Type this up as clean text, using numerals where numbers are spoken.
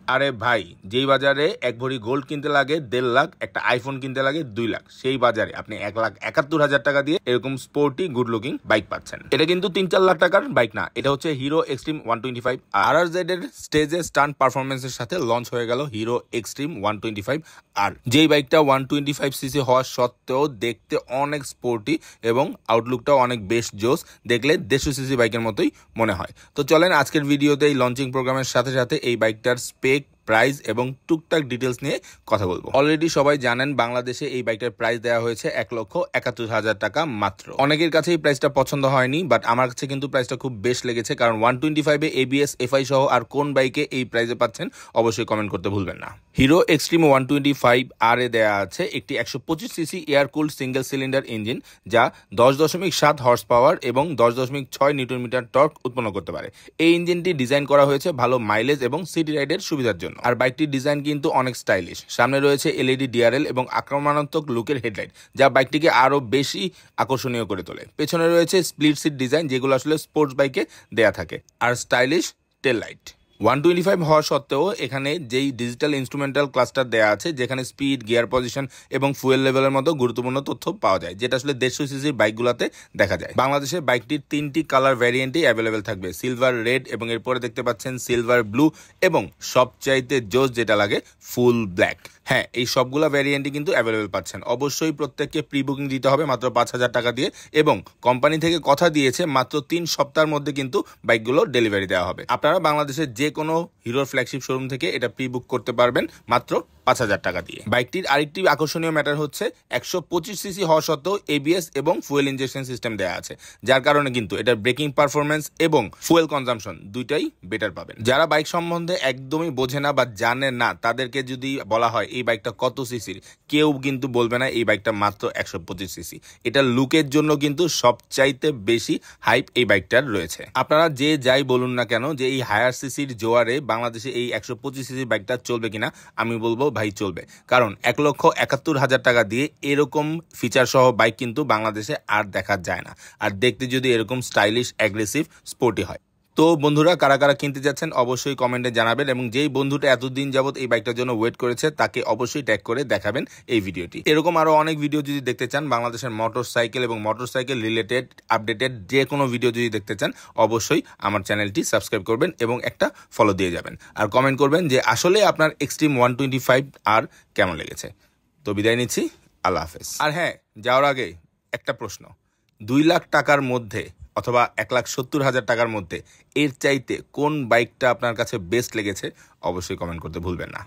আরে ভাই, যেই বাজারে 1 ভরি গোল্ড কিনতে লাগে 1.5 লাখ, একটা আইফোন কিনতে লাগে 2 লাখ, সেই বাজারে আপনি 1,71,000 টাকা দিয়ে এরকম স্পোর্টি গুড লুকিং বাইক পাচ্ছেন। এটা কিন্তু 3-4 লাখ টাকার বাইক না, এটা হচ্ছে হিরো এক্সট্রিম 125 RRZ এর স্টেজে স্টান্ট পারফরমেন্সের সাথে লঞ্চ হয়ে গেল হিরো এক্সট্রিম 125 আর, যেই বাইকটা 125 সিসি হওয়া সত্ত্বেও দেখতে অনেক স্পোর্টি এবং আউটলুকটাও অনেক বেশ জোস, দেখলে 150 সিসি বাইকের মতোই মনে হয়। তো চলেন আজকের ভিডিওতে এই লঞ্চিং প্রোগ্রামের সাথে সাথে এই বাইকটার স্পেক, প্রাইস এবং টুকটাক ডিটেলস নিয়ে কথা বলবো। অলরেডি সবাই জানেন বাংলাদেশে এই বাইকটার প্রাইস দেওয়া হয়েছে 1,71,000 টাকা মাত্র। অনেকের কাছে এই প্রাইসটা পছন্দ হয়নি, বাট আমার কাছে কিন্তু প্রাইসটা খুব বেশ লেগেছে, কারণ 125 ABS FI সহ আর কোন বাইকে এই প্রাইসে পাচ্ছেন অবশ্যই কমেন্ট করতে ভুলবেন না। হিরো এক্সট্রিম 125 আর এ দেয়া আছে একটি 125 CC air cooled single cylinder engine, যা 10.7 হর্স পাওয়ার এবং 10.6 নিউটন মিটার টর্ক উৎপন্ন করতে পারে। এই ইঞ্জিনটি ডিজাইন করা হয়েছে ভালো মাইলেজ এবং সিটি রাইডের সুবিধার জন্য। আর বাইকটির ডিজাইন কিন্তু অনেক স্টাইলিশ। সামনে রয়েছে LED DRL এবং আক্রমণাত্মক লুকের হেডলাইট, যা বাইকটিকে আরো বেশি আকর্ষণীয় করে তোলে। পেছনে রয়েছে স্প্লিট সিট ডিজাইন, যেগুলো আসলে স্পোর্টস বাইকে দেয়া থাকে, আর স্টাইলিশ টেল লাইট। 125 হওয়া সত্ত্বেও এখানে যেই ডিজিটাল ইনস্ট্রুমেন্টাল ক্লাস্টার দেওয়া আছে, যেখানে স্পিড, গিয়ার পজিশন এবং ফুয়েল লেভেলের মতো গুরুত্বপূর্ণ তথ্য পাওয়া যায়, যেটা আসলে 150 সিসির বাইকগুলোতে দেখা যায়। বাংলাদেশে বাইকটির 3টি কালার ভ্যারিয়েন্টই অ্যাভেলেবেল থাকবে, সিলভার, রেড এবং এরপরে দেখতে পাচ্ছেন সিলভার ব্লু এবং সবচাইতে জোস যেটা লাগে ফুল ব্ল্যাক। হ্যাঁ, এই সবগুলা ভ্যারিয়েন্টই কিন্তু অ্যাভেলেবেল পাচ্ছেন। অবশ্যই প্রত্যেককে প্রি বুকিং দিতে হবে মাত্র 5,000 টাকা দিয়ে, এবং কোম্পানি থেকে কথা দিয়েছে মাত্র 3 সপ্তাহের মধ্যে কিন্তু বাইকগুলো ডেলিভারি দেওয়া হবে। আপনারা বাংলাদেশের যে কোনো হিরোর ফ্ল্যাগশিপ শোরুম থেকে এটা প্রি বুক করতে পারবেন মাত্র 5,000 টাকা দিয়ে। বাইকটির আরেকটি আকর্ষণীয় ম্যাটার হচ্ছে 125 সিসি হওয়া সত্ত্বেও ABS এবং ফুয়েল ইনজেকশন সিস্টেম দেওয়া আছে, যার কারণে কিন্তু এটার ব্রেকিং পারফরমেন্স এবং ফুয়েল কনজাম্পশন দুইটাই বেটার পাবেন। যারা বাইক সম্বন্ধে একদমই বোঝে না বা জানে না, তাদেরকে যদি বলা হয় এই বাইকটা কত সিসির, কেউ কিন্তু বলবে না এই বাইকটা মাত্র 125 সিসি। এটার লুকের জন্য কিন্তু সবচাইতে বেশি হাইপ এই বাইকটার রয়েছে। আপনারা যে যাই বলুন না কেন যে এই হায়ার সিসির জোয়ারে বাংলাদেশে এই 125 সিসির বাইকটা চলবে কিনা, আমি বলবো ভাই চলবে, কারণ 1,71,000 টাকা দিয়ে এরকম ফিচার সহ বাইক কিন্তু বাংলাদেশে আর দেখা যায় না, আর দেখতে যদি এরকম স্টাইলিশ, অ্যাগ্রেসিভ, স্পোর্টি হয়। তো বন্ধুরা, কারা কারা কিনতে যাচ্ছেন অবশ্যই কমেন্টে জানাবেন, এবং যেই বন্ধুটা এতদিন যাবত এই বাইকটার জন্য ওয়েট করেছে তাকে অবশ্যই ট্যাগ করে দেখাবেন এই ভিডিওটি। এরকম আরো অনেক ভিডিও যদি দেখতে চান, বাংলাদেশের মোটরসাইকেল এবং মোটরসাইকেল রিলেটেড আপডেটেড যে কোনো ভিডিও যদি দেখতে চান, অবশ্যই আমার চ্যানেলটি সাবস্ক্রাইব করবেন এবং একটা ফলো দিয়ে যাবেন, আর কমেন্ট করবেন যে আসলে আপনার এক্সট্রিম 125 আর কেমন লেগেছে। তো বিদায় নিচ্ছি, আল্লাহ হাফেজ। আর হ্যাঁ, যাওয়ার আগে একটা প্রশ্ন, 2 লাখ টাকার মধ্যে অথবা 1,70,000 টাকার মধ্যে এর চাইতে কোন বাইকটা আপনার কাছে বেস্ট লেগেছে অবশ্যই কমেন্ট করতে ভুলবেন না।